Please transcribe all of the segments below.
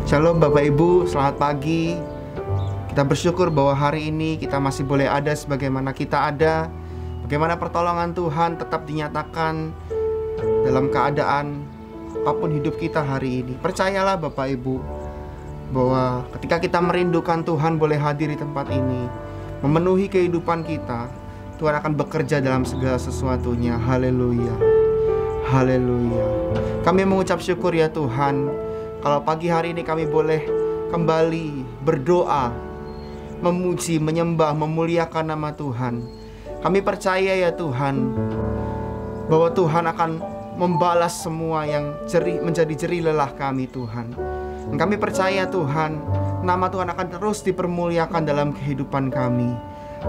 Shalom Bapak Ibu, selamat pagi. Kita bersyukur bahwa hari ini kita masih boleh ada sebagaimana kita ada. Bagaimana pertolongan Tuhan tetap dinyatakan dalam keadaan apapun hidup kita hari ini. Percayalah Bapak Ibu, bahwa ketika kita merindukan Tuhan boleh hadir di tempat ini, memenuhi kehidupan kita, Tuhan akan bekerja dalam segala sesuatunya. Haleluya, haleluya. Kami mengucap syukur ya Tuhan, kalau pagi hari ini kami boleh kembali berdoa, memuji, menyembah, memuliakan nama Tuhan. Kami percaya ya Tuhan, bahwa Tuhan akan membalas semua yang menjadi jerih lelah kami Tuhan. Dan kami percaya Tuhan, nama Tuhan akan terus dipermuliakan dalam kehidupan kami.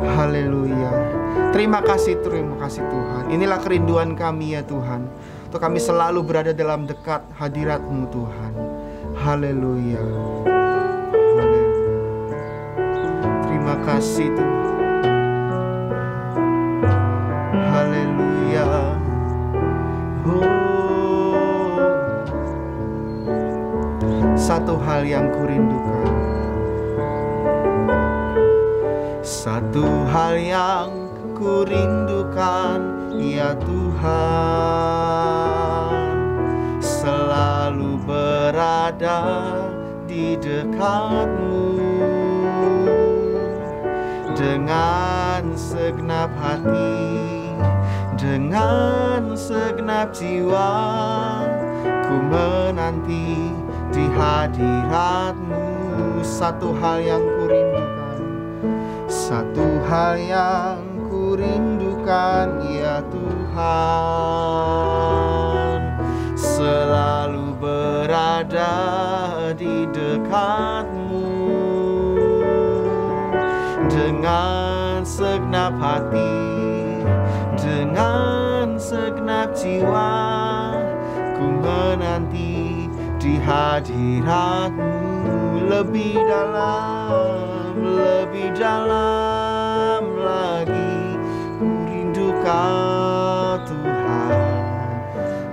Haleluya. Terima kasih Tuhan. Inilah kerinduan kami ya Tuhan, untuk kami selalu berada dalam dekat hadirat-Mu Tuhan. Haleluya. Terima kasih Tuhan. Haleluya. Satu hal yang kurindukan, satu hal yang kurindukan, ya Tuhan, selalu berada di dekat-Mu dengan segenap hati, dengan segenap jiwa. Ku menanti di hadirat-Mu. Satu hal yang kurindukan, satu hal yang kurindukan, ya Tuhan, selalu berada di dekat-Mu dengan segenap hati, dengan segenap jiwa. Ku menanti di hadirat-Mu. Lebih dalam lagi ku rindu Kau Tuhan,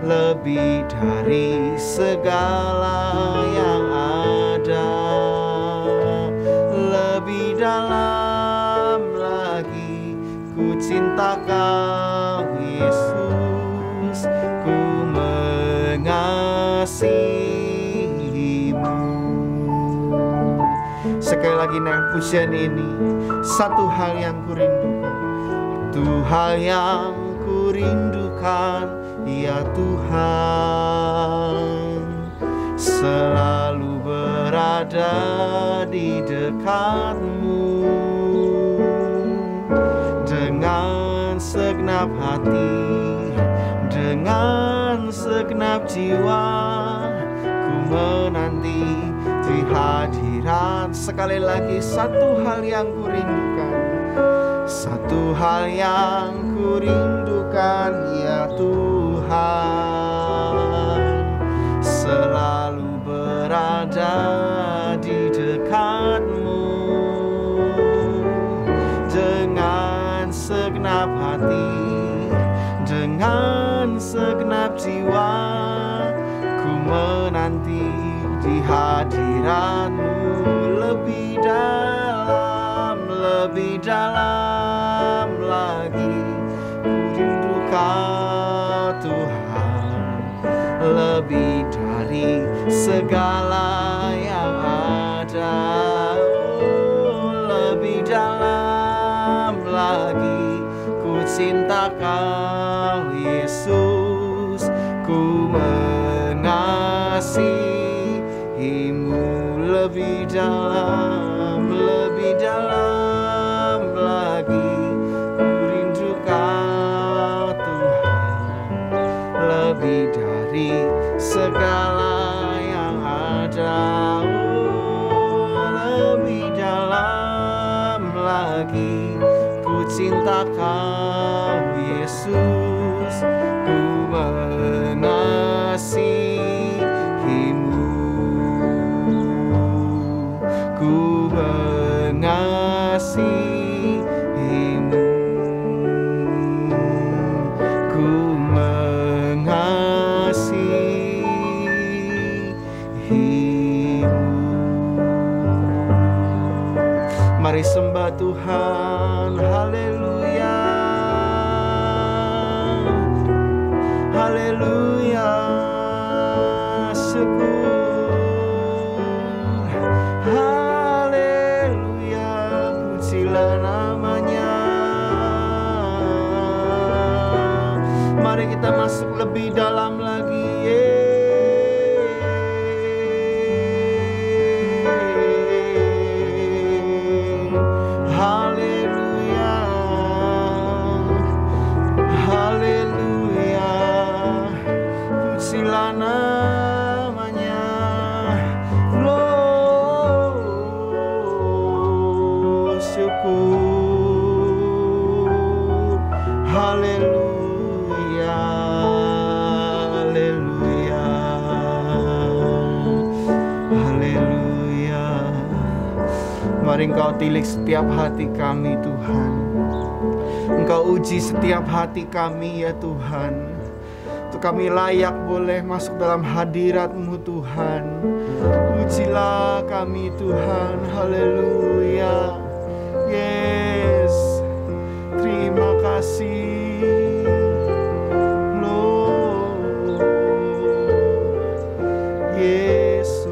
lebih dari segala yang ada. Lebih dalam lagi ku cinta Kau Yesus, ku mengasihi-Mu. Sekali lagi naik pujian ini, satu hal yang kurindukan, satu hal yang kurindukan, ya Tuhan, selalu berada di dekat-Mu dengan segenap hati, dengan segenap jiwa. Ku menanti di hadirat. Sekali lagi, satu hal yang kurindukan, satu hal yang kurindukan, ya Tuhan, selalu berada di dekat-Mu dengan segenap hati, dengan segenap jiwa. Ku menanti di hadirat-Mu. Lebih dalam lagi ku rindu Kau Tuhan, lebih dari segala yang ada. Lebih dalam lagi ku cinta Kau Yesus, ku mengasihi-Mu. Lebih dalam lagi ku rindu Kau Tuhan, lebih dari segala yang ada. Lebih dalam lagi ku cinta Kau Yesus, ku mengasihi-Mu. Ku mengasihi-Mu, ku mengasihi-Mu. Mari kita masuk lebih dalam lagi. Haleluya, haleluya, pujilah namanya. Syukur, haleluya, haleluya, haleluya. Mari Engkau tilik setiap hati kami Tuhan. Engkau uji setiap hati kami ya Tuhan, untuk kami layak boleh masuk dalam hadirat-Mu Tuhan. Ujilah kami Tuhan, haleluya. Yes, terima kasih Lord Yesus.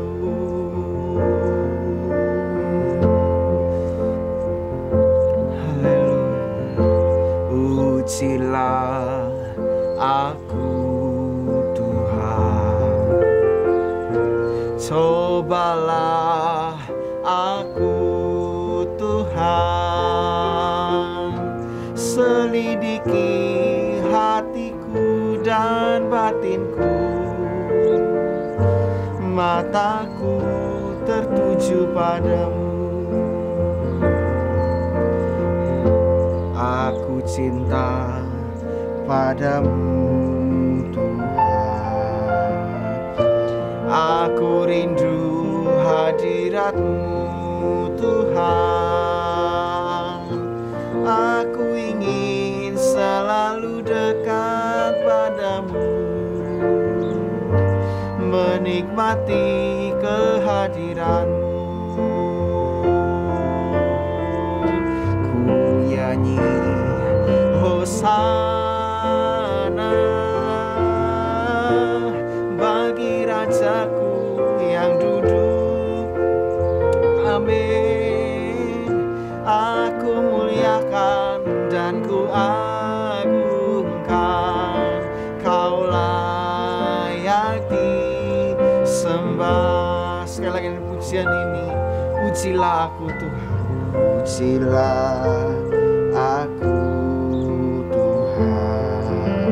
Haleluya. Ujilah aku Tuhan, cobalah aku Tuhan, selidiki hatiku dan batinku, mataku tertuju padamu. Aku cinta padamu Tuhan, aku rindu hadirat-Mu Tuhan. Aku ingin selalu dekat padamu, menikmati kehadiran-Mu. Ku nyanyi Hosana bagi Rajaku yang duduk. Amin. Aku muliakan dan ku agungkan, Kau layak disembah. Sekali lagi pujian ini, ujilah aku Tuhan, ujilah aku Tuhan,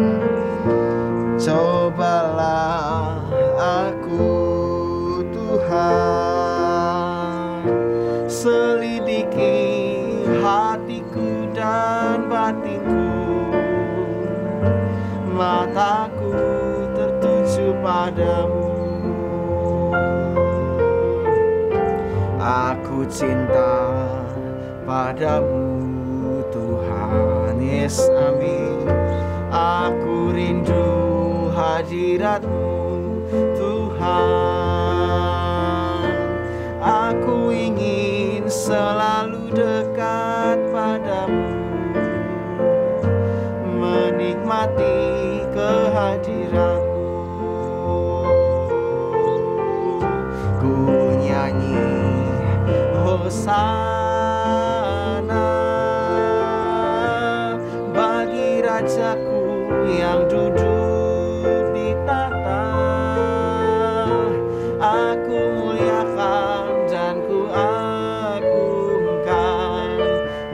cobalah aku Tuhan, selidiki hatiku dan batinku, mataku tertuju padamu. Aku cinta padamu Tuhan. Yes, amin. Aku rindu hadirat-Mu Tuhan. Aku ingin selalu dekat padamu, menikmati kehadirat-Mu. Ku nyanyi Hosana bagi Rajaku yang duduk di tahta. Aku muliakan dan ku agungkan,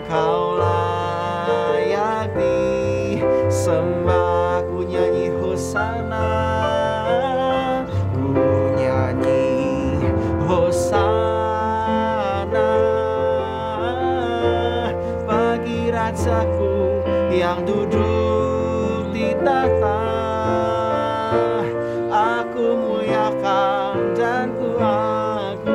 Kau layak disembah. Ku nyanyi Hosana, ku nyanyi Hosana bagi Rajaku yang duduk di tahta. Aku muliakan dan ku agungkan,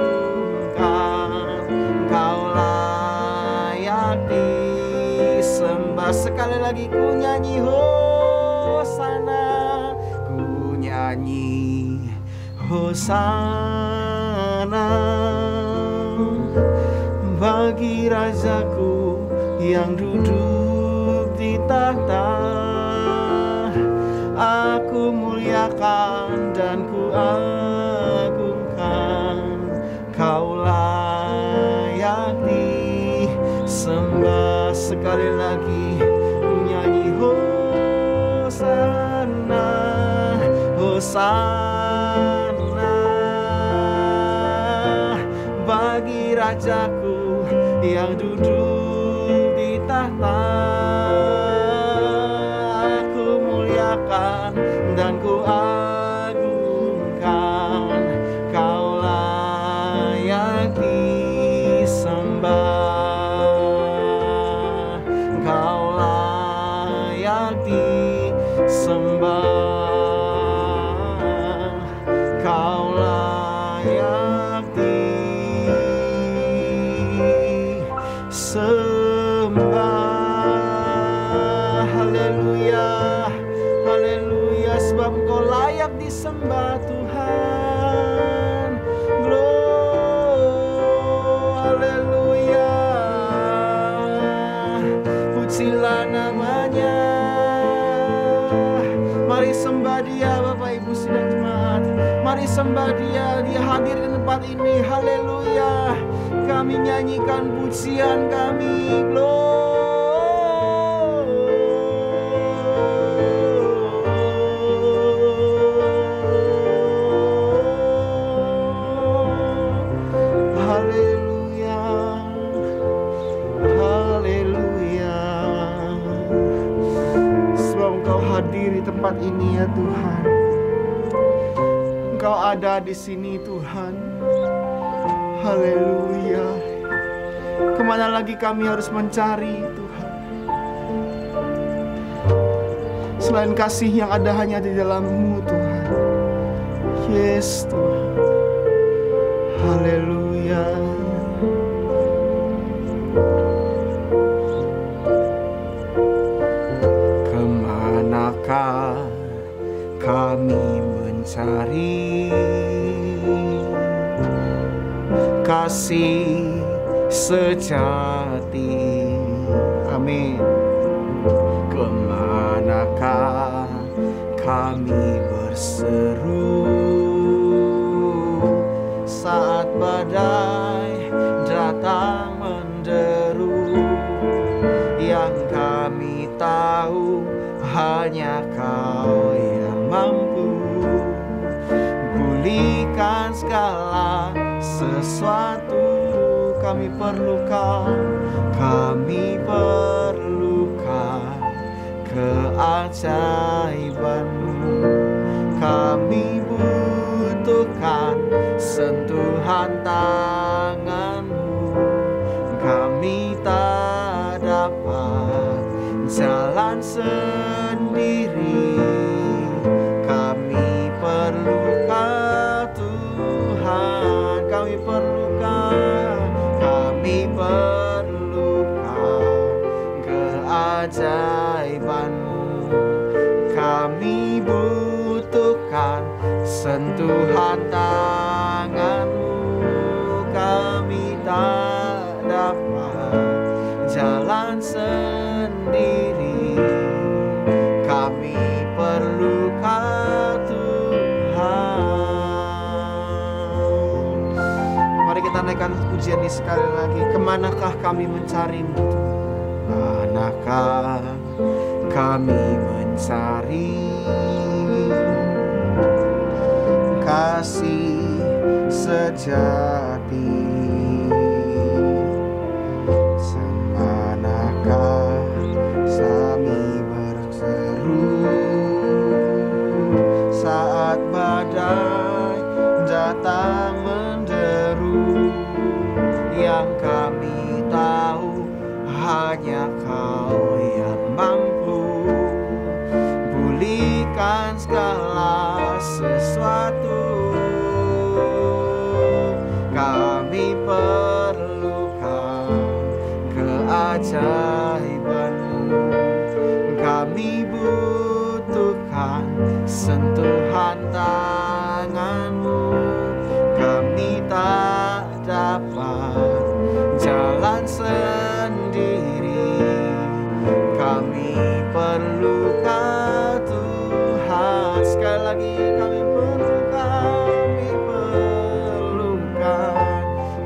Kau layak disembah. Sekali lagi ku nyanyi Hosana, ku nyanyi Hosana bagi Rajaku yang duduk di tahta. Aku muliakan dan ku agungkan, Kau layak disembah. Sekali lagi ku nyanyi Hosana. Hosana bagi Rajaku yang duduk di tahta. Aku muliakan dan ku agungkan, Kau layak disembah, Kau layak disembah, Kau layak disembah. Haleluya, haleluya, sebab Engkau layak disembah Tuhan. Haleluya, pujilah namanya. Mari sembah Dia, Bapak Ibu sidang jemaat. Mari sembah Dia, Dia hadir di tempat ini. Haleluya, kami nyanyikan pujian kami. Haleluya, haleluya, sebab Engkau hadir di tempat ini ya Tuhan. Engkau ada di sini Tuhan. Haleluya. Kemana lagi kami harus mencari Tuhan, selain kasih yang ada hanya di dalam-Mu Tuhan. Yes Tuhan. Haleluya. Kemanakah kami mencari kasih sejati? Amin. Kemanakah kami berseru saat badai datang menderu? Yang kami tahu hanya Kau yang mampu pulihkan segala sesuatu. Kami perlukan, kami perlukan keajaiban-Mu. Kami butuhkan sentuhan tangan-Mu. Kami tak dapat jalan sendiri. Kami perlukan Tuhan, kami perlukan, kami perlukan keajaiban-Mu. Kami butuhkan sentuhan tangan-Mu. Kami tak dapat jalan sendiri. Kami perlukan Tuhan. Mari kita naikkan pujian ini sekali lagi. Kemanakah kami mencari-Mu Tuhan? Manakah kami mencari kasih sejati? Semanakah kami berseru saat badai datang menderu? Yang kami tahu hanya Kau yang mampu pulihkan segala sesuatu. Kami perlukan keajaiban-Mu. Kami butuhkan sentuhan tangan-Mu. Kami tak dapat jalan sendiri. Kami perlukan Tuhan. Sekali lagi, kami perlukan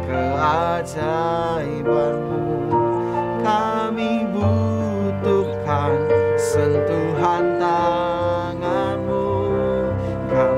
keajaiban-Mu. Kami butuhkan sentuhan tangan-Mu. Kami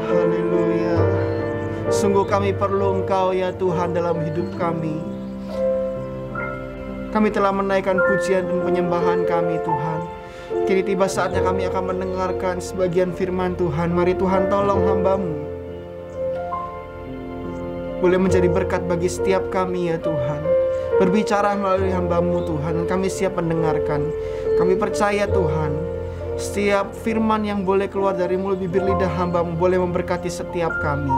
Haleluya. Sungguh kami perlu Engkau ya Tuhan dalam hidup kami. Kami telah menaikkan pujian dan penyembahan kami Tuhan. Kini tiba saatnya kami akan mendengarkan sebagian firman Tuhan. Mari Tuhan tolong hamba-Mu boleh menjadi berkat bagi setiap kami ya Tuhan. Berbicara melalui hamba-Mu Tuhan, kami siap mendengarkan. Kami percaya Tuhan, setiap firman yang boleh keluar dari mulut bibir lidah hamba-Mu boleh memberkati setiap kami.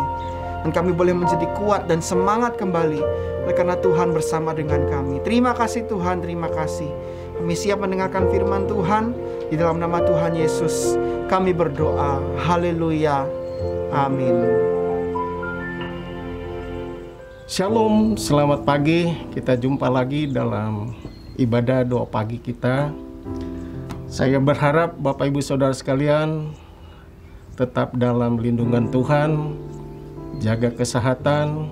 Dan kami boleh menjadi kuat dan semangat kembali oleh karena Tuhan bersama dengan kami. Terima kasih Tuhan, terima kasih. Kami siap mendengarkan firman Tuhan. Di dalam nama Tuhan Yesus kami berdoa. Haleluya. Amin. Shalom, selamat pagi. Kita jumpa lagi dalam ibadah doa pagi kita. Saya berharap Bapak Ibu Saudara sekalian tetap dalam lindungan Tuhan, jaga kesehatan,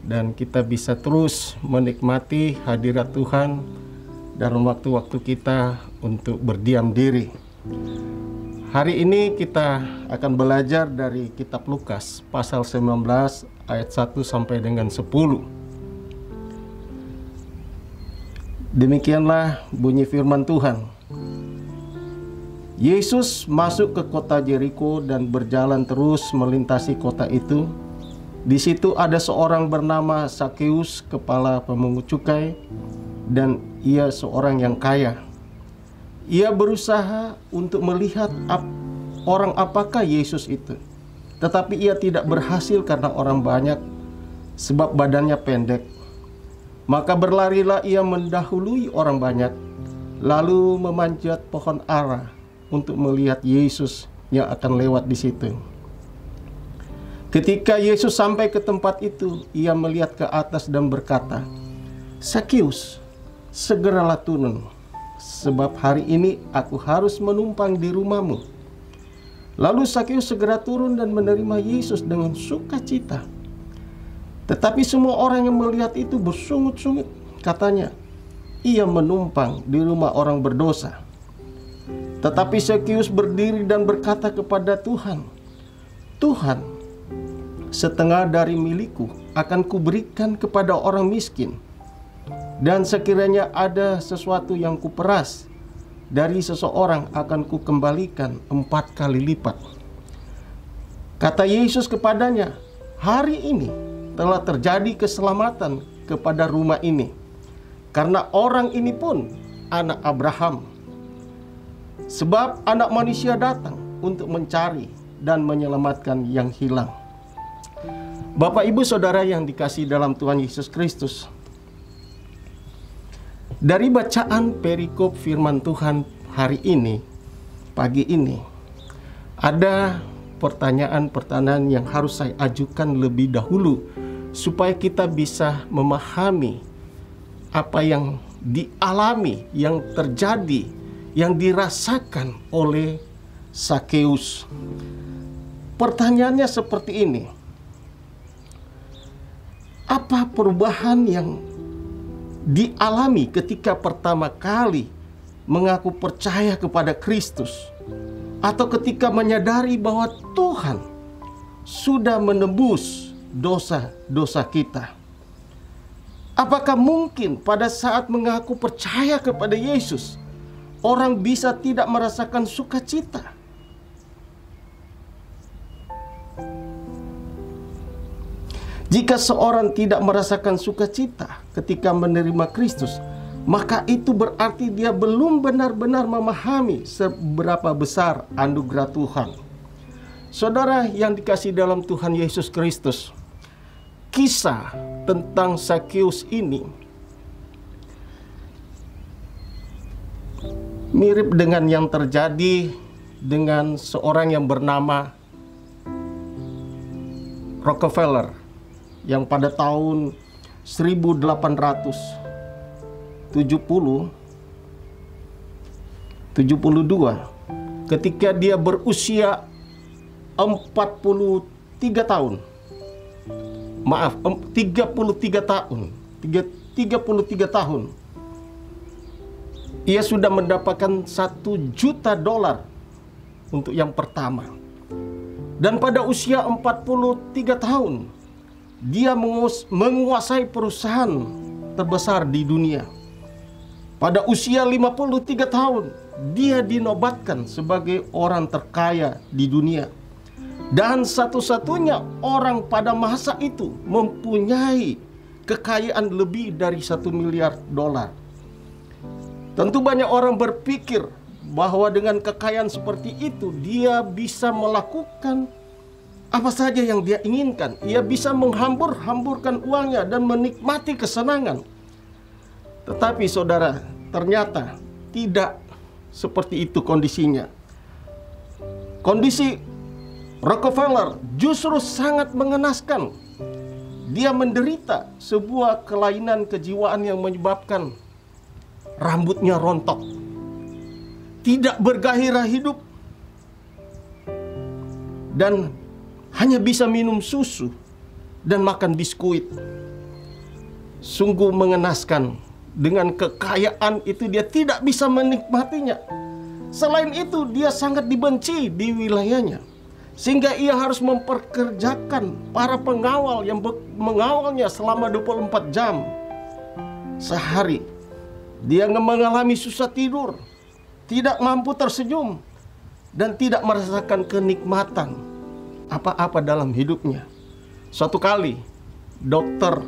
dan kita bisa terus menikmati hadirat Tuhan dalam waktu-waktu kita untuk berdiam diri. Hari ini kita akan belajar dari kitab Lukas pasal 19 ayat 1 sampai dengan 10. Demikianlah bunyi firman Tuhan. Yesus masuk ke kota Yeriko dan berjalan terus melintasi kota itu. Di situ ada seorang bernama Sakeus, kepala pemungut cukai, dan ia seorang yang kaya. Ia berusaha untuk melihat orang apakah Yesus itu. Tetapi ia tidak berhasil karena orang banyak, sebab badannya pendek. Maka berlarilah ia mendahului orang banyak, lalu memanjat pohon ara untuk melihat Yesus yang akan lewat di situ. Ketika Yesus sampai ke tempat itu, ia melihat ke atas dan berkata, "Sakeus, segeralah turun, sebab hari ini aku harus menumpang di rumahmu." Lalu Sakeus segera turun dan menerima Yesus dengan sukacita. Tetapi semua orang yang melihat itu bersungut-sungut. Katanya, ia menumpang di rumah orang berdosa. Tetapi Sakeus berdiri dan berkata kepada Tuhan, "Tuhan, setengah dari milikku akan kuberikan kepada orang miskin. Dan sekiranya ada sesuatu yang kuperas dari seseorang akan kukembalikan 4 kali lipat." Kata Yesus kepadanya, "Hari ini telah terjadi keselamatan kepada rumah ini, karena orang ini pun anak Abraham. Sebab Anak Manusia datang untuk mencari dan menyelamatkan yang hilang." Bapak Ibu Saudara yang dikasihi dalam Tuhan Yesus Kristus, dari bacaan perikop firman Tuhan hari ini, pagi ini, ada pertanyaan-pertanyaan yang harus saya ajukan lebih dahulu supaya kita bisa memahami apa yang dialami, yang terjadi, yang dirasakan oleh Sakeus. Pertanyaannya seperti ini: apa perubahan yang dialami ketika pertama kali mengaku percaya kepada Kristus, atau ketika menyadari bahwa Tuhan sudah menebus dosa-dosa kita? Apakah mungkin pada saat mengaku percaya kepada Yesus, orang bisa tidak merasakan sukacita? Jika seorang tidak merasakan sukacita ketika menerima Kristus, maka itu berarti dia belum benar-benar memahami seberapa besar anugerah Tuhan. Saudara yang dikasihi dalam Tuhan Yesus Kristus, kisah tentang Sakeus ini mirip dengan yang terjadi dengan seorang yang bernama Rockefeller, yang pada tahun 1872 ketika dia berusia 33 tahun. Maaf, 33 tahun. Ia sudah mendapatkan $1 juta untuk yang pertama. Dan pada usia 43 tahun, dia menguasai perusahaan terbesar di dunia. Pada usia 53 tahun, dia dinobatkan sebagai orang terkaya di dunia. Dan satu-satunya orang pada masa itu mempunyai kekayaan lebih dari $1 miliar. Tentu banyak orang berpikir bahwa dengan kekayaan seperti itu dia bisa melakukan apa saja yang dia inginkan. Ia bisa menghambur-hamburkan uangnya dan menikmati kesenangan. Tetapi saudara, ternyata tidak seperti itu kondisinya. Kondisi Rockefeller justru sangat mengenaskan. Dia menderita sebuah kelainan kejiwaan yang menyebabkan rambutnya rontok, tidak bergairah hidup, dan hanya bisa minum susu dan makan biskuit. Sungguh mengenaskan. Dengan kekayaan itu dia tidak bisa menikmatinya. Selain itu dia sangat dibenci di wilayahnya, sehingga ia harus memperkerjakan para pengawal yang mengawalnya selama 24 jam sehari. Dia mengalami susah tidur, tidak mampu tersenyum, dan tidak merasakan kenikmatan apa-apa dalam hidupnya. Suatu kali dokter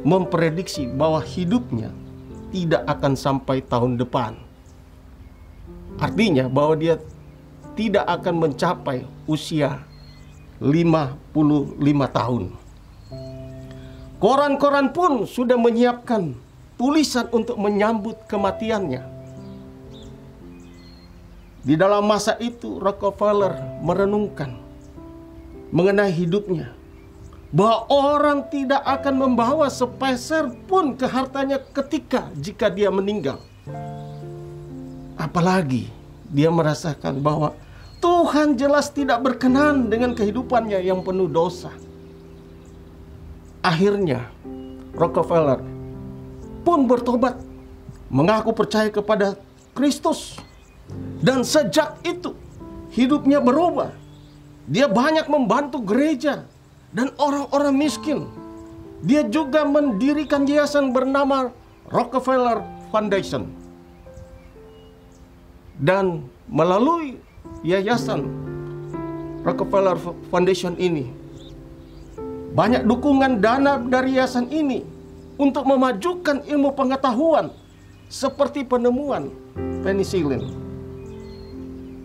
memprediksi bahwa hidupnya tidak akan sampai tahun depan. Artinya bahwa dia tidak akan mencapai usia 55 tahun. Koran-koran pun sudah menyiapkan tulisan untuk menyambut kematiannya. Di dalam masa itu Rockefeller merenungkan mengenai hidupnya, bahwa orang tidak akan membawa sepeser pun ke hartanya jika dia meninggal. Apalagi dia merasakan bahwa Tuhan jelas tidak berkenan dengan kehidupannya yang penuh dosa. Akhirnya Rockefeller pun bertobat, mengaku percaya kepada Kristus, dan sejak itu hidupnya berubah. Dia banyak membantu gereja dan orang-orang miskin. Dia juga mendirikan yayasan bernama Rockefeller Foundation. Dan melalui yayasan Rockefeller Foundation ini, banyak dukungan dana dari yayasan ini untuk memajukan ilmu pengetahuan seperti penemuan penisilin.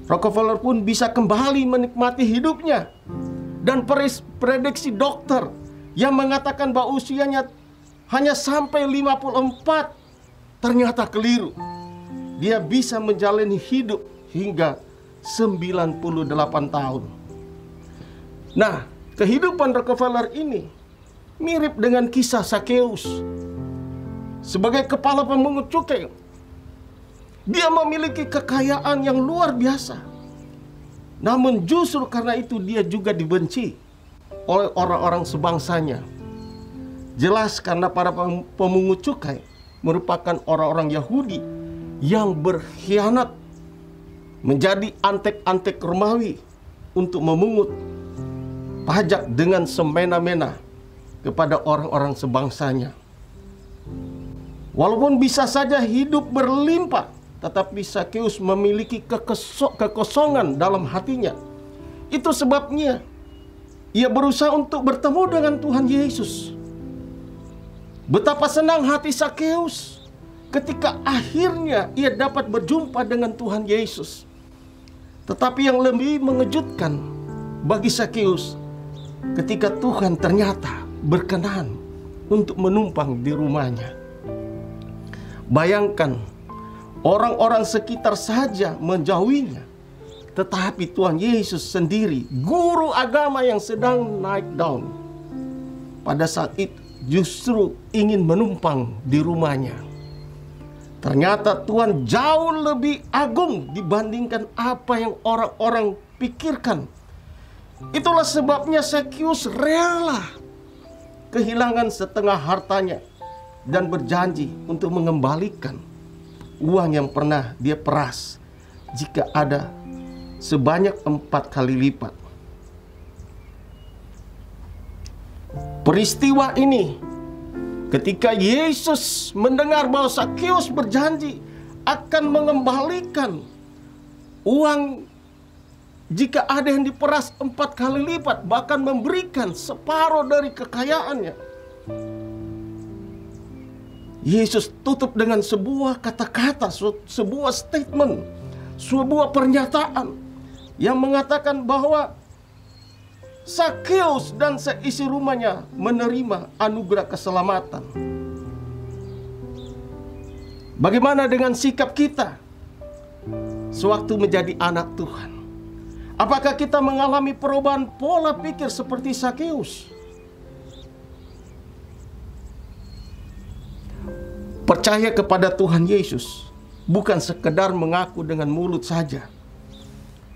Rockefeller pun bisa kembali menikmati hidupnya. Dan prediksi dokter yang mengatakan bahwa usianya hanya sampai 54 ternyata keliru. Dia bisa menjalani hidup hingga 98 tahun. Nah, kehidupan Rockefeller ini mirip dengan kisah Sakeus. Sebagai kepala pemungut cukai, dia memiliki kekayaan yang luar biasa. Namun justru karena itu dia juga dibenci oleh orang-orang sebangsanya. Jelas karena para pemungut cukai merupakan orang-orang Yahudi yang berkhianat, menjadi antek-antek Romawi untuk memungut pajak dengan semena-mena kepada orang-orang sebangsanya. Walaupun bisa saja hidup berlimpah, tetapi Sakeus memiliki kekosongan dalam hatinya. Itu sebabnya ia berusaha untuk bertemu dengan Tuhan Yesus. Betapa senang hati Sakeus ketika akhirnya ia dapat berjumpa dengan Tuhan Yesus. Tetapi yang lebih mengejutkan bagi Sakeus, ketika Tuhan ternyata berkenan untuk menumpang di rumahnya. Bayangkan, orang-orang sekitar saja menjauhinya, tetapi Tuhan Yesus sendiri, guru agama yang sedang naik daun, pada saat itu justru ingin menumpang di rumahnya. Ternyata Tuhan jauh lebih agung dibandingkan apa yang orang-orang pikirkan. Itulah sebabnya Sakeus rela kehilangan setengah hartanya dan berjanji untuk mengembalikan uang yang pernah dia peras jika ada sebanyak 4 kali lipat. Peristiwa ini ketika Yesus mendengar bahwa Sakeus berjanji akan mengembalikan uang jika ada yang diperas 4 kali lipat, bahkan memberikan separuh dari kekayaannya. Yesus tutup dengan sebuah kata-kata, sebuah statement, sebuah pernyataan yang mengatakan bahwa Sakeus dan seisi rumahnya menerima anugerah keselamatan. Bagaimana dengan sikap kita sewaktu menjadi anak Tuhan? Apakah kita mengalami perubahan pola pikir seperti Sakeus? Percaya kepada Tuhan Yesus bukan sekedar mengaku dengan mulut saja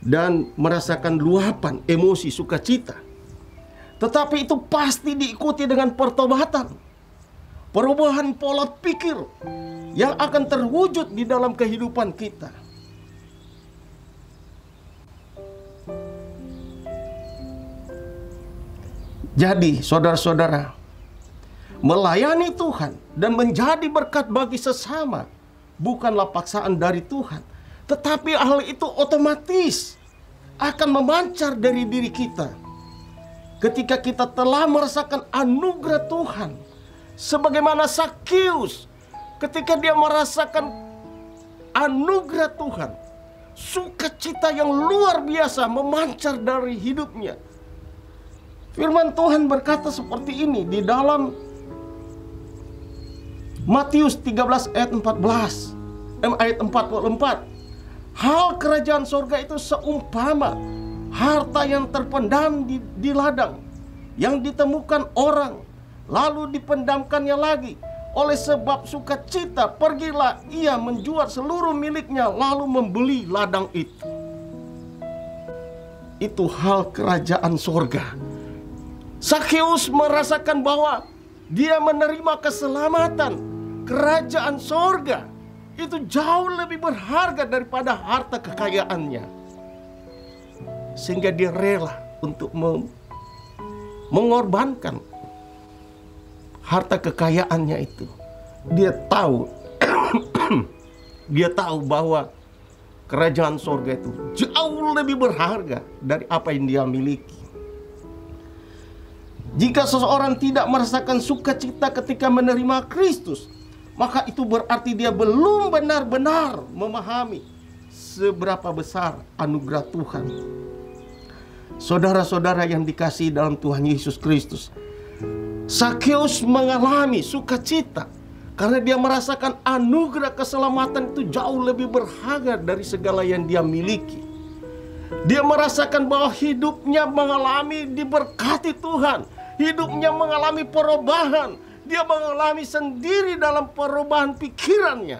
dan merasakan luapan emosi sukacita, tetapi itu pasti diikuti dengan pertobatan, perubahan pola pikir yang akan terwujud di dalam kehidupan kita. Jadi, saudara-saudara, melayani Tuhan dan menjadi berkat bagi sesama bukanlah paksaan dari Tuhan, tetapi hal itu otomatis akan memancar dari diri kita ketika kita telah merasakan anugerah Tuhan. Sebagaimana Sakeus ketika dia merasakan anugerah Tuhan, sukacita yang luar biasa memancar dari hidupnya. Firman Tuhan berkata seperti ini di dalam Matius 13 ayat 44. Hal kerajaan surga itu seumpama harta yang terpendam di ladang, yang ditemukan orang, lalu dipendamkannya lagi. Oleh sebab sukacita, pergilah ia menjual seluruh miliknya, lalu membeli ladang itu. Itu hal kerajaan surga. Sakeus merasakan bahwa dia menerima keselamatan. Kerajaan sorga itu jauh lebih berharga daripada harta kekayaannya, sehingga dia rela untuk mengorbankan harta kekayaannya itu. Dia tahu dia tahu bahwa kerajaan sorga itu jauh lebih berharga dari apa yang dia miliki. Jika seseorang tidak merasakan sukacita ketika menerima Kristus, maka itu berarti dia belum benar-benar memahami seberapa besar anugerah Tuhan. Saudara-saudara yang dikasihi dalam Tuhan Yesus Kristus, Sakeus mengalami sukacita karena dia merasakan anugerah keselamatan itu jauh lebih berharga dari segala yang dia miliki. Dia merasakan bahwa hidupnya mengalami diberkati Tuhan, hidupnya mengalami perubahan. Dia mengalami sendiri dalam perubahan pikirannya.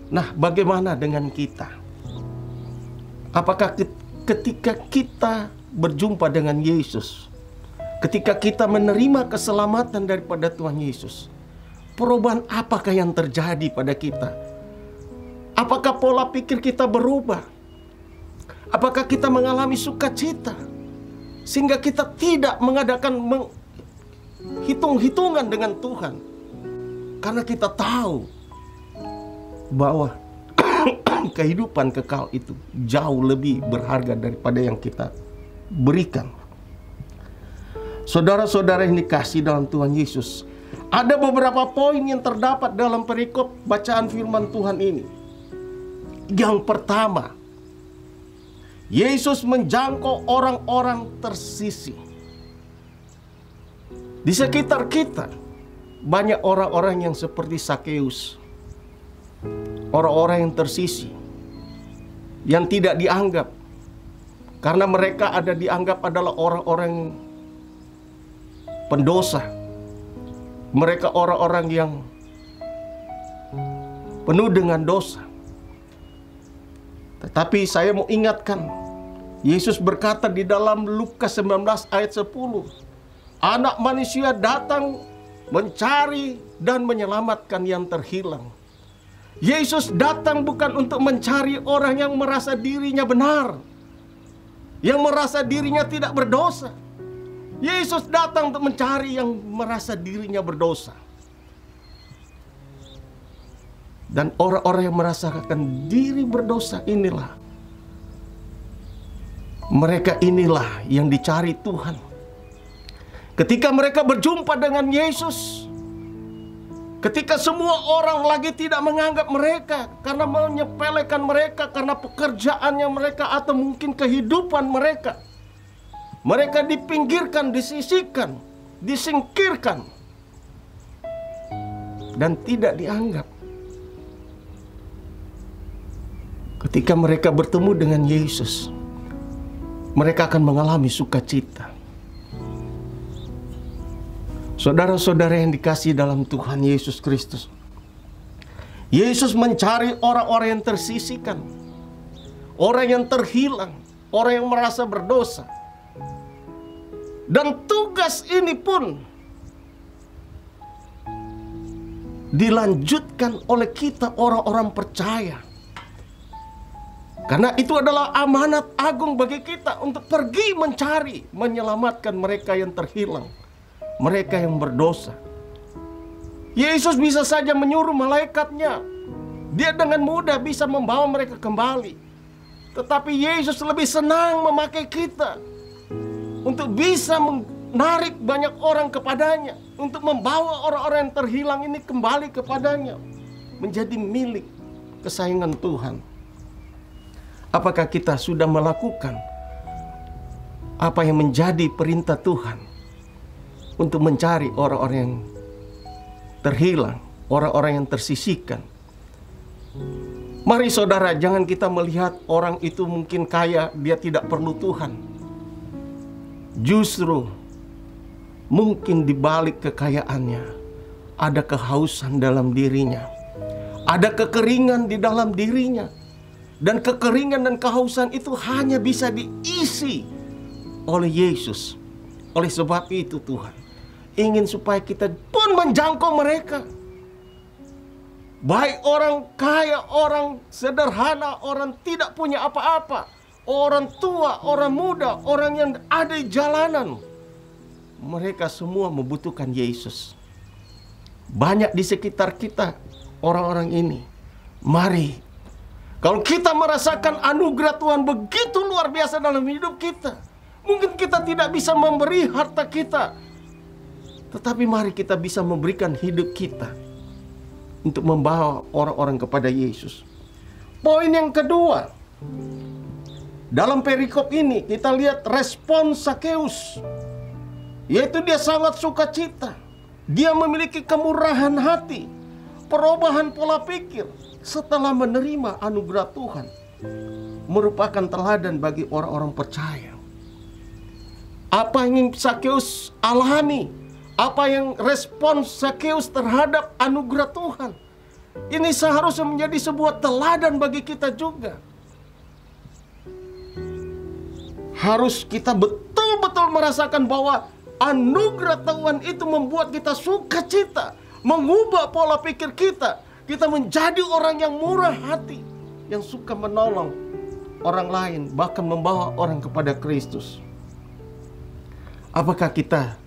Nah, bagaimana dengan kita? Apakah ketika kita berjumpa dengan Yesus, ketika kita menerima keselamatan daripada Tuhan Yesus, perubahan apakah yang terjadi pada kita? Apakah pola pikir kita berubah? Apakah kita mengalami sukacita sehingga kita tidak mengadakan hitung-hitungan dengan Tuhan, karena kita tahu bahwa kehidupan kekal itu jauh lebih berharga daripada yang kita berikan. Saudara-saudara yang dikasihi dalam Tuhan Yesus, ada beberapa poin yang terdapat dalam perikop bacaan firman Tuhan ini. Yang pertama, Yesus menjangkau orang-orang tersisih. Di sekitar kita banyak orang-orang yang seperti Sakeus, orang-orang yang tersisih, yang tidak dianggap, karena mereka dianggap adalah orang-orang pendosa. Mereka orang-orang yang penuh dengan dosa. Tetapi saya mau ingatkan, Yesus berkata di dalam Lukas 19 ayat 10, Anak manusia datang mencari dan menyelamatkan yang terhilang. Yesus datang bukan untuk mencari orang yang merasa dirinya benar, yang merasa dirinya tidak berdosa. Yesus datang untuk mencari yang merasa dirinya berdosa. Dan orang-orang yang merasakan diri berdosa inilah, mereka inilah yang dicari Tuhan. Ketika mereka berjumpa dengan Yesus, ketika semua orang lagi tidak menganggap mereka karena menyepelekan mereka karena pekerjaannya mereka atau mungkin kehidupan mereka, mereka dipinggirkan, disisihkan, disingkirkan, dan tidak dianggap. Ketika mereka bertemu dengan Yesus, mereka akan mengalami sukacita. Saudara-saudara yang dikasihi dalam Tuhan Yesus Kristus, Yesus mencari orang-orang yang tersisihkan, orang yang terhilang, orang yang merasa berdosa. Dan tugas ini pun dilanjutkan oleh kita orang-orang percaya. Karena itu adalah amanat agung bagi kita untuk pergi mencari, menyelamatkan mereka yang terhilang, mereka yang berdosa. Yesus bisa saja menyuruh malaikatnya. Dia dengan mudah bisa membawa mereka kembali. Tetapi Yesus lebih senang memakai kita untuk bisa menarik banyak orang kepadanya, untuk membawa orang-orang yang terhilang ini kembali kepadanya, menjadi milik kesayangan Tuhan. Apakah kita sudah melakukan apa yang menjadi perintah Tuhan untuk mencari orang-orang yang terhilang, orang-orang yang tersisihkan? Mari saudara, jangan kita melihat orang itu mungkin kaya, dia tidak perlu Tuhan. Justru mungkin di balik kekayaannya ada kehausan dalam dirinya, ada kekeringan di dalam dirinya. Dan kekeringan dan kehausan itu hanya bisa diisi oleh Yesus. Oleh sebab itu Tuhan ingin supaya kita pun menjangkau mereka. Baik orang kaya, orang sederhana, orang tidak punya apa-apa, orang tua, orang muda, orang yang ada di jalanan. Mereka semua membutuhkan Yesus. Banyak di sekitar kita orang-orang ini. Mari, kalau kita merasakan anugerah Tuhan begitu luar biasa dalam hidup kita, mungkin kita tidak bisa memberi harta kita, tetapi mari kita bisa memberikan hidup kita untuk membawa orang-orang kepada Yesus. Poin yang kedua, dalam perikop ini kita lihat respon Sakeus, yaitu dia sangat sukacita. Dia memiliki kemurahan hati, perubahan pola pikir setelah menerima anugerah Tuhan, merupakan teladan bagi orang-orang percaya. Apa yang Sakeus alami, apa yang respons Sakeus terhadap anugerah Tuhan, ini seharusnya menjadi sebuah teladan bagi kita juga. Harus kita betul-betul merasakan bahwa anugerah Tuhan itu membuat kita sukacita, mengubah pola pikir kita. Kita menjadi orang yang murah hati, yang suka menolong orang lain, bahkan membawa orang kepada Kristus. Apakah kita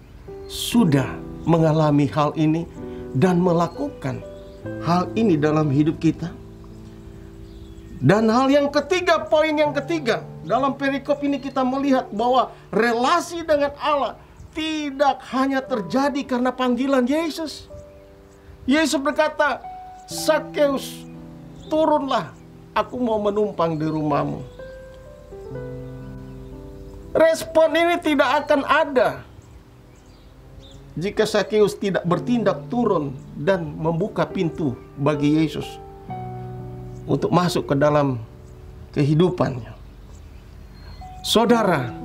sudah mengalami hal ini dan melakukan hal ini dalam hidup kita? Dan hal yang ketiga, poin yang ketiga, dalam perikop ini kita melihat bahwa relasi dengan Allah tidak hanya terjadi karena panggilan Yesus. Yesus berkata, Sakeus, turunlah, aku mau menumpang di rumahmu. Respon ini tidak akan ada jika Sakeus tidak bertindak turun dan membuka pintu bagi Yesus untuk masuk ke dalam kehidupannya. Saudara,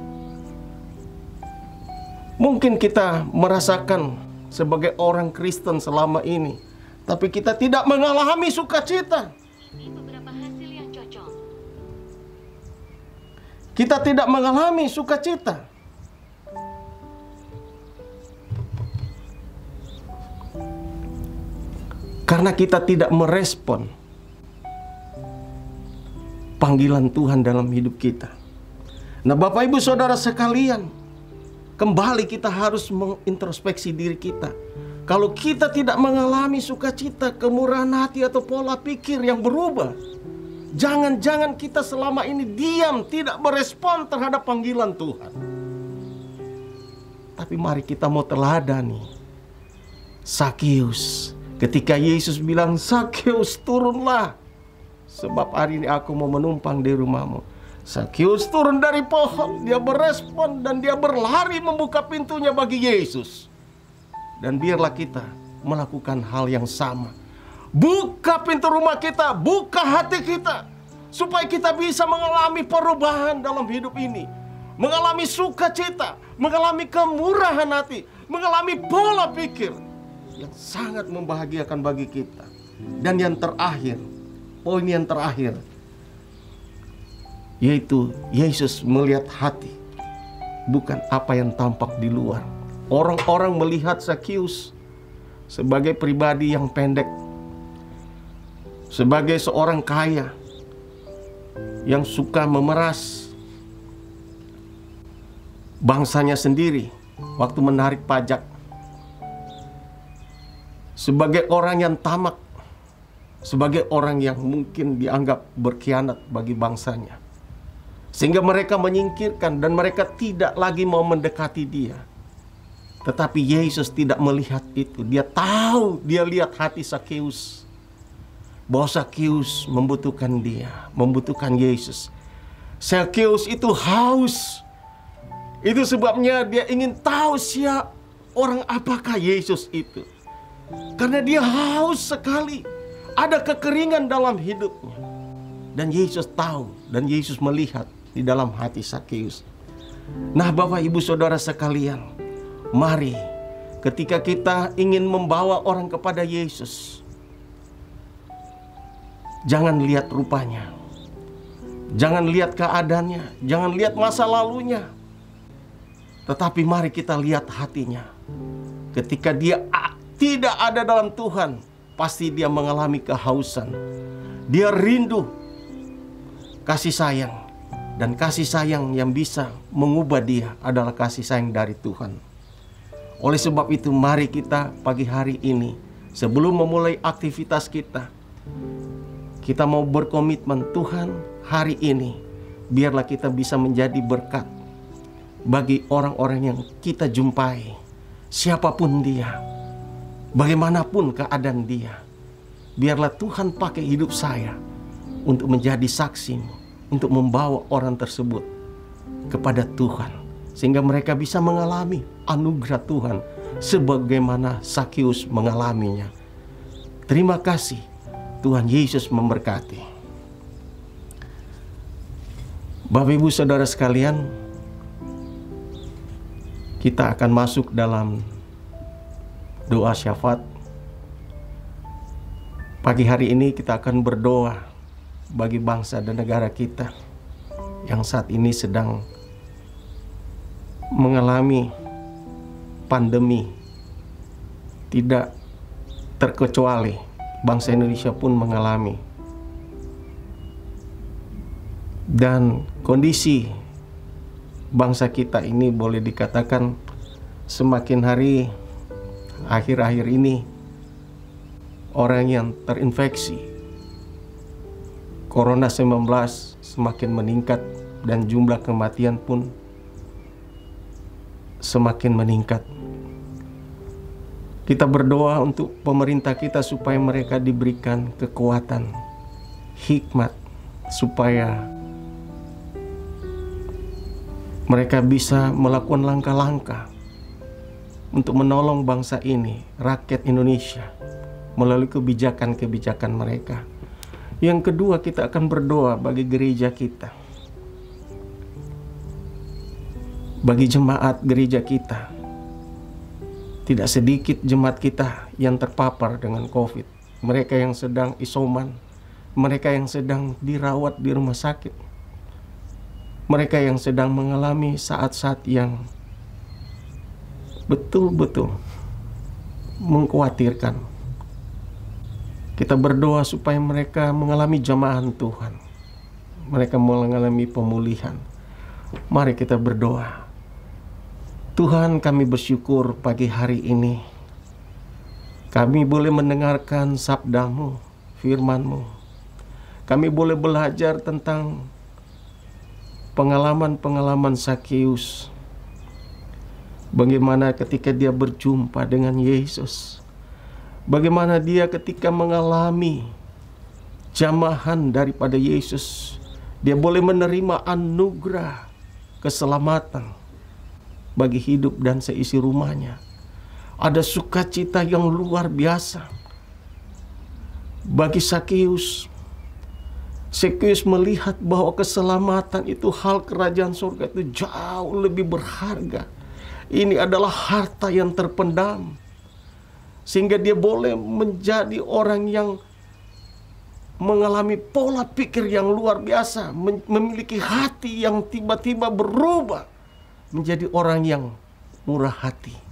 mungkin kita merasakan sebagai orang Kristen selama ini, tapi kita tidak mengalami sukacita. Ini beberapa hasil yang cocok. Kita tidak mengalami sukacita. Karena kita tidak merespon panggilan Tuhan dalam hidup kita. Nah, Bapak Ibu Saudara sekalian, kembali kita harus mengintrospeksi diri kita. Kalau kita tidak mengalami sukacita, kemurahan hati atau pola pikir yang berubah, jangan-jangan kita selama ini diam, tidak merespon terhadap panggilan Tuhan. Tapi mari kita mau teladani Sakeus. Ketika Yesus bilang, "Sakeus, turunlah, sebab hari ini aku mau menumpang di rumahmu." Sakeus turun dari pohon, dia berespon dan dia berlari membuka pintunya bagi Yesus. Dan biarlah kita melakukan hal yang sama. Buka pintu rumah kita, buka hati kita, supaya kita bisa mengalami perubahan dalam hidup ini. Mengalami sukacita, mengalami kemurahan hati, mengalami pola pikir yang sangat membahagiakan bagi kita. Dan yang terakhir, poin yang terakhir, yaitu Yesus melihat hati, bukan apa yang tampak di luar. Orang-orang melihat Sakeus sebagai pribadi yang pendek, sebagai seorang kaya yang suka memeras bangsanya sendiri waktu menarik pajak, sebagai orang yang tamak, sebagai orang yang mungkin dianggap berkhianat bagi bangsanya, sehingga mereka menyingkirkan dan mereka tidak lagi mau mendekati dia. Tetapi Yesus tidak melihat itu. Dia tahu, dia lihat hati Sakeus, bahwa Sakeus membutuhkan dia, membutuhkan Yesus. Sakeus itu haus. Itu sebabnya dia ingin tahu siapa orang apakah Yesus itu. Karena dia haus sekali. Ada kekeringan dalam hidupnya. Dan Yesus tahu, dan Yesus melihat di dalam hati Sakeus. Nah, Bapak Ibu Saudara sekalian, mari ketika kita ingin membawa orang kepada Yesus, jangan lihat rupanya, jangan lihat keadaannya, jangan lihat masa lalunya, tetapi mari kita lihat hatinya. Ketika dia tidak ada dalam Tuhan, pasti dia mengalami kehausan. Dia rindu kasih sayang, dan kasih sayang yang bisa mengubah dia adalah kasih sayang dari Tuhan. Oleh sebab itu, mari kita pagi hari ini, sebelum memulai aktivitas kita mau berkomitmen, Tuhan, hari ini biarlah kita bisa menjadi berkat bagi orang-orang yang kita jumpai, siapapun dia, bagaimanapun keadaan dia. Biarlah Tuhan pakai hidup saya untuk menjadi saksi, untuk membawa orang tersebut kepada Tuhan, sehingga mereka bisa mengalami anugerah Tuhan sebagaimana Sakeus mengalaminya. Terima kasih. Tuhan Yesus memberkati. Bapak Ibu Saudara sekalian, kita akan masuk dalam doa syafaat. Pagi hari ini kita akan berdoa bagi bangsa dan negara kita yang saat ini sedang mengalami pandemi. Tidak terkecuali bangsa Indonesia pun mengalami. Dan kondisi bangsa kita ini boleh dikatakan semakin hari, akhir-akhir ini, orang yang terinfeksi Corona-19 semakin meningkat dan jumlah kematian pun semakin meningkat. Kita berdoa untuk pemerintah kita supaya mereka diberikan kekuatan, hikmat, supaya mereka bisa melakukan langkah-langkah untuk menolong bangsa ini, rakyat Indonesia, melalui kebijakan-kebijakan mereka. Yang kedua, kita akan berdoa bagi gereja kita, bagi jemaat gereja kita. Tidak sedikit jemaat kita yang terpapar dengan COVID. Mereka yang sedang isoman, mereka yang sedang dirawat di rumah sakit, mereka yang sedang mengalami saat-saat yang betul-betul mengkhawatirkan. Kita berdoa supaya mereka mengalami jamahan Tuhan. Mereka mengalami pemulihan. Mari kita berdoa. Tuhan, kami bersyukur pagi hari ini kami boleh mendengarkan sabda-Mu, firman-Mu. Kami boleh belajar tentang pengalaman-pengalaman Sakeus. Bagaimana ketika dia berjumpa dengan Yesus. Bagaimana dia ketika mengalami jamahan daripada Yesus. Dia boleh menerima anugerah keselamatan bagi hidup dan seisi rumahnya. Ada sukacita yang luar biasa bagi Sakeus. Sakeus melihat bahwa keselamatan itu, hal kerajaan surga itu jauh lebih berharga. Ini adalah harta yang terpendam. Sehingga dia boleh menjadi orang yang mengalami pola pikir yang luar biasa. Memiliki hati yang tiba-tiba berubah menjadi orang yang murah hati.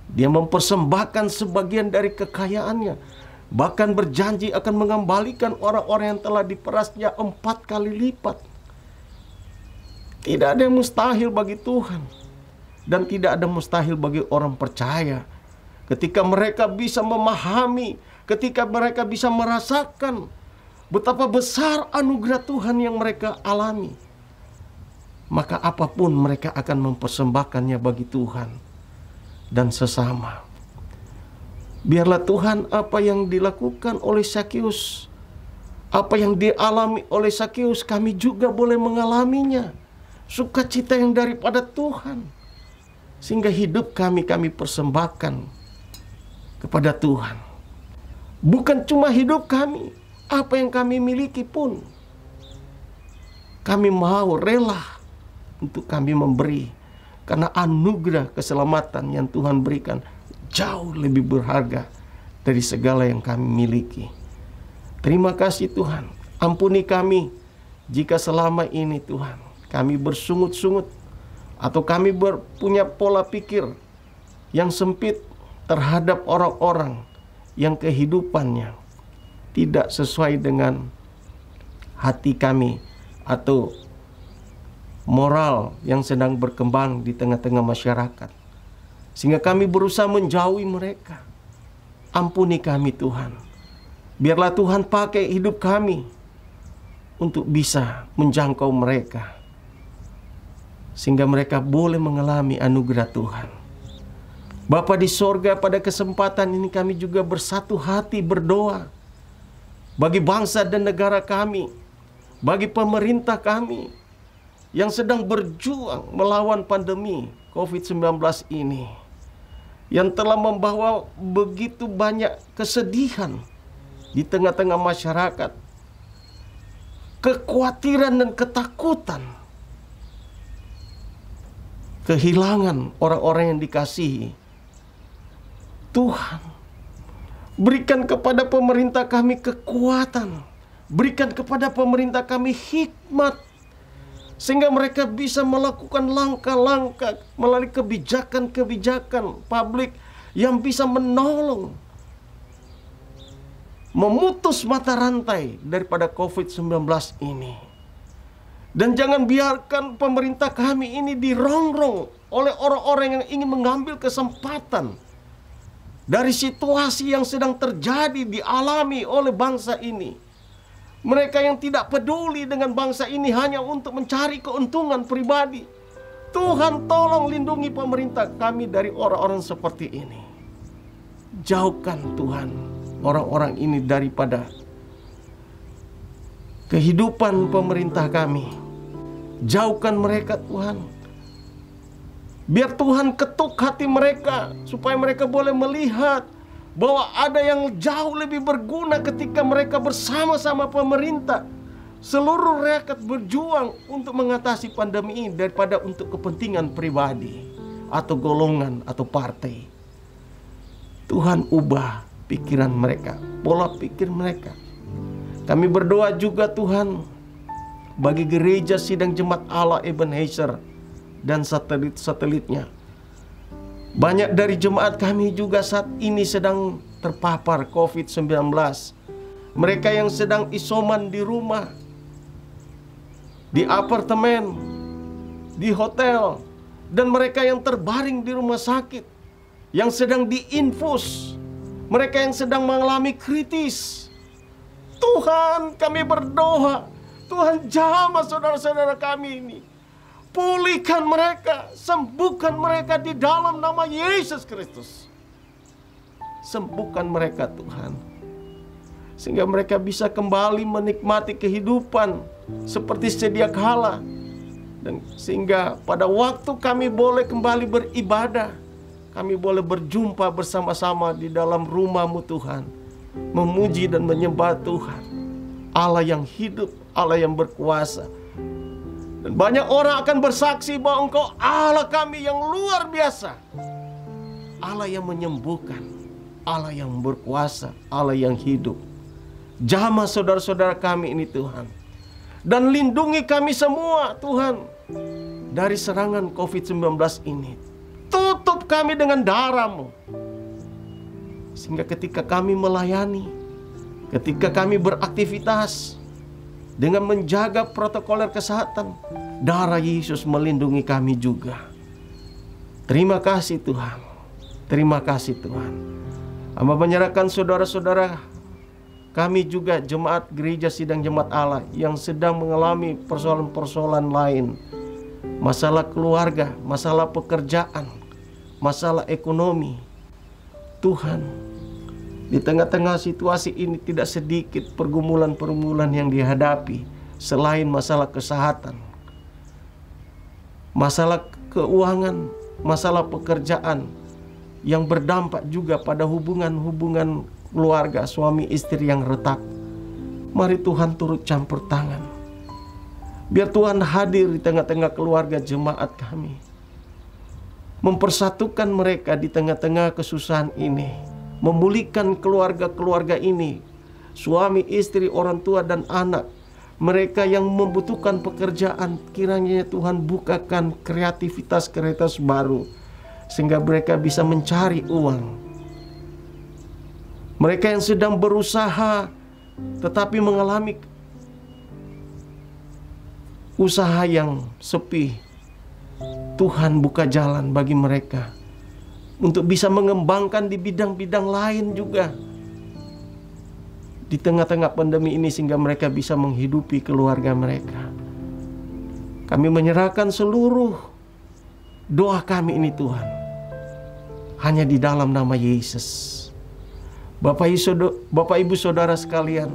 Dia mempersembahkan sebagian dari kekayaannya. Bahkan berjanji akan mengembalikan orang-orang yang telah diperasnya 4 kali lipat. Tidak ada yang mustahil bagi Tuhan. Dan tidak ada mustahil bagi orang percaya. Ketika mereka bisa memahami, ketika mereka bisa merasakan betapa besar anugerah Tuhan yang mereka alami, maka apapun mereka akan mempersembahkannya bagi Tuhan dan sesama. Biarlah Tuhan, apa yang dilakukan oleh Sakeus, apa yang dialami oleh Sakeus, kami juga boleh mengalaminya. Sukacita yang daripada Tuhan. Sehingga hidup kami persembahkan kepada Tuhan. Bukan cuma hidup kami, apa yang kami miliki pun kami mau rela untuk kami memberi. Karena anugerah keselamatan yang Tuhan berikan jauh lebih berharga dari segala yang kami miliki. Terima kasih Tuhan. Ampuni kami jika selama ini Tuhan kami bersungut-sungut atau kami punya pola pikir yang sempit terhadap orang-orang yang kehidupannya tidak sesuai dengan hati kami atau moral yang sedang berkembang di tengah-tengah masyarakat. Sehingga kami berusaha menjauhi mereka. Ampuni kami Tuhan. Biarlah Tuhan pakai hidup kami untuk bisa menjangkau mereka. Sehingga mereka boleh mengalami anugerah Tuhan. Bapa di sorga, pada kesempatan ini kami juga bersatu hati berdoa bagi bangsa dan negara kami, bagi pemerintah kami yang sedang berjuang melawan pandemi COVID-19 ini, yang telah membawa begitu banyak kesedihan di tengah-tengah masyarakat, kekhawatiran dan ketakutan, kehilangan orang-orang yang dikasihi. Tuhan, berikan kepada pemerintah kami kekuatan, berikan kepada pemerintah kami hikmat, sehingga mereka bisa melakukan langkah-langkah melalui kebijakan-kebijakan publik yang bisa menolong, memutus mata rantai daripada COVID-19 ini. Dan jangan biarkan pemerintah kami ini dirongrong oleh orang-orang yang ingin mengambil kesempatan dari situasi yang sedang terjadi dialami oleh bangsa ini. Mereka yang tidak peduli dengan bangsa ini hanya untuk mencari keuntungan pribadi. Tuhan, tolong lindungi pemerintah kami dari orang-orang seperti ini. Jauhkan Tuhan orang-orang ini daripada kehidupan pemerintah kami. Jauhkan mereka Tuhan. Biar Tuhan ketuk hati mereka supaya mereka boleh melihat bahwa ada yang jauh lebih berguna ketika mereka bersama-sama pemerintah. Seluruh rakyat berjuang untuk mengatasi pandemi ini daripada untuk kepentingan pribadi atau golongan atau partai. Tuhan, ubah pikiran mereka, pola pikir mereka. Kami berdoa juga Tuhan bagi gereja Sidang Jemaat Allah Ebenezer dan satelit-satelitnya. Banyak dari jemaat kami juga saat ini sedang terpapar COVID-19 mereka yang sedang isoman di rumah, di apartemen, di hotel, dan mereka yang terbaring di rumah sakit, yang sedang diinfus, mereka yang sedang mengalami kritis. Tuhan, kami berdoa, Tuhan jamah saudara-saudara kami ini. Pulihkan mereka, sembuhkan mereka di dalam nama Yesus Kristus. Sembuhkan mereka Tuhan, sehingga mereka bisa kembali menikmati kehidupan seperti sedia kala. Dan sehingga pada waktu kami boleh kembali beribadah, kami boleh berjumpa bersama-sama di dalam rumah-Mu Tuhan, memuji dan menyembah Tuhan, Allah yang hidup, Allah yang berkuasa. Dan banyak orang akan bersaksi bahwa Engkau Allah kami yang luar biasa, Allah yang menyembuhkan, Allah yang berkuasa, Allah yang hidup. Jamah saudara-saudara kami ini Tuhan, dan lindungi kami semua Tuhan dari serangan COVID-19 ini. Tutup kami dengan darah-Mu, sehingga ketika kami melayani, ketika kami beraktivitas dengan menjaga protokoler kesehatan, darah Yesus melindungi kami juga. Terima kasih Tuhan, terima kasih Tuhan. Hamba menyerahkan saudara-saudara kami juga, jemaat gereja sidang jemaat Allah yang sedang mengalami persoalan-persoalan lain, masalah keluarga, masalah pekerjaan, masalah ekonomi. Tuhan, di tengah-tengah situasi ini tidak sedikit pergumulan-pergumulan yang dihadapi selain masalah kesehatan, masalah keuangan, masalah pekerjaan yang berdampak juga pada hubungan-hubungan keluarga, suami istri yang retak. Mari Tuhan turut campur tangan. Biar Tuhan hadir di tengah-tengah keluarga jemaat kami, mempersatukan mereka di tengah-tengah kesusahan ini, memulihkan keluarga-keluarga ini, suami, istri, orang tua, dan anak. Mereka yang membutuhkan pekerjaan, kiranya Tuhan bukakan kreativitas baru, sehingga mereka bisa mencari uang. Mereka yang sedang berusaha tetapi mengalami usaha yang sepi, Tuhan buka jalan bagi mereka untuk bisa mengembangkan di bidang-bidang lain juga di tengah-tengah pandemi ini, sehingga mereka bisa menghidupi keluarga mereka. Kami menyerahkan seluruh doa kami ini Tuhan hanya di dalam nama Yesus. Bapak Ibu Saudara sekalian,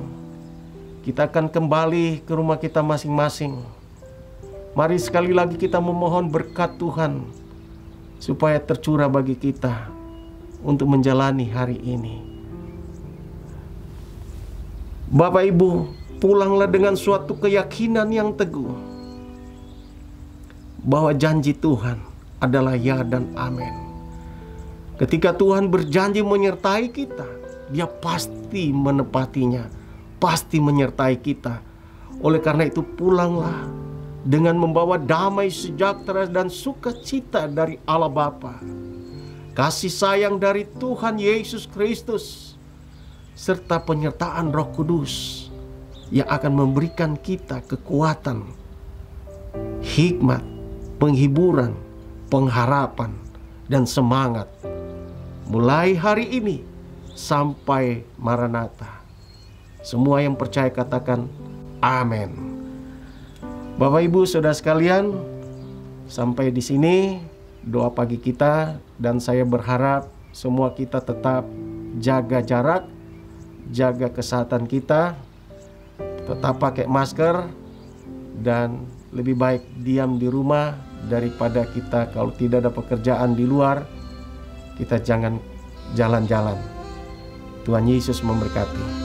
kita akan kembali ke rumah kita masing-masing. Mari sekali lagi kita memohon berkat Tuhan supaya tercurah bagi kita untuk menjalani hari ini. Bapak Ibu, pulanglah dengan suatu keyakinan yang teguh bahwa janji Tuhan adalah ya dan amin. Ketika Tuhan berjanji menyertai kita, Dia pasti menepatinya, pasti menyertai kita. Oleh karena itu pulanglah dengan membawa damai sejahtera dan sukacita dari Allah Bapa, kasih sayang dari Tuhan Yesus Kristus, serta penyertaan Roh Kudus yang akan memberikan kita kekuatan, hikmat, penghiburan, pengharapan, dan semangat mulai hari ini sampai Maranatha. Semua yang percaya katakan amin. Bapak Ibu Saudara sekalian, sampai di sini doa pagi kita, dan saya berharap semua kita tetap jaga jarak, jaga kesehatan kita, tetap pakai masker, dan lebih baik diam di rumah daripada kita kalau tidak ada pekerjaan di luar, kita jangan jalan-jalan. Tuhan Yesus memberkati.